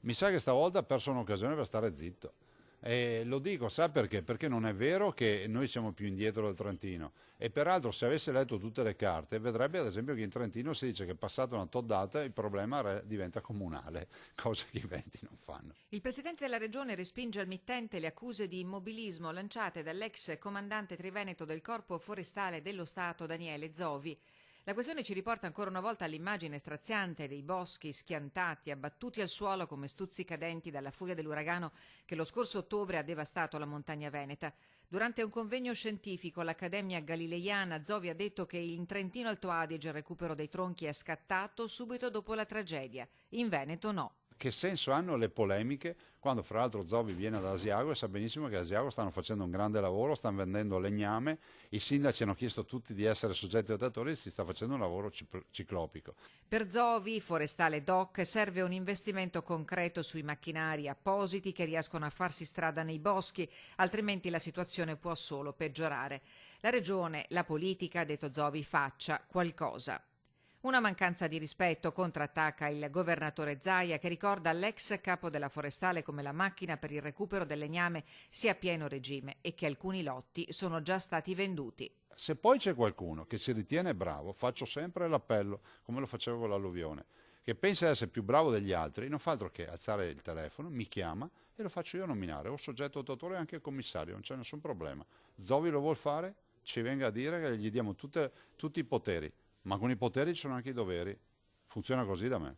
Mi sa che stavolta ha perso un'occasione per stare zitto. E lo dico, sa perché? Perché non è vero che noi siamo più indietro del Trentino. E peraltro, se avesse letto tutte le carte, vedrebbe ad esempio che in Trentino si dice che passata una tot data il problema diventa comunale, cosa che i Venti non fanno. Il presidente della regione respinge al mittente le accuse di immobilismo lanciate dall'ex comandante triveneto del Corpo Forestale dello Stato Daniele Zovi. La questione ci riporta ancora una volta all'immagine straziante dei boschi schiantati, abbattuti al suolo come stuzzicadenti dalla furia dell'uragano che lo scorso ottobre ha devastato la montagna veneta. Durante un convegno scientifico all'Accademia Galileiana, Zovi ha detto che in Trentino Alto Adige il recupero dei tronchi è scattato subito dopo la tragedia, in Veneto no. Che senso hanno le polemiche quando fra l'altro Zovi viene da Asiago e sa benissimo che a Asiago stanno facendo un grande lavoro, stanno vendendo legname, i sindaci hanno chiesto tutti di essere soggetti attuatori e si sta facendo un lavoro ciclopico. Per Zovi, Forestale Doc, serve un investimento concreto sui macchinari appositi che riescono a farsi strada nei boschi, altrimenti la situazione può solo peggiorare. La regione, la politica, ha detto Zovi, faccia qualcosa. Una mancanza di rispetto contrattacca il governatore Zaia che ricorda all'ex capo della Forestale come la macchina per il recupero del legname sia a pieno regime e che alcuni lotti sono già stati venduti. Se poi c'è qualcuno che si ritiene bravo, faccio sempre l'appello, come lo facevo con l'alluvione, che pensa di essere più bravo degli altri, non fa altro che alzare il telefono, mi chiama e lo faccio io nominare, o soggetto attuatore e anche commissario, non c'è nessun problema. Zovi lo vuol fare? Ci venga a dire che gli diamo tutti i poteri. Ma con i poteri ci sono anche i doveri. Funziona così da me.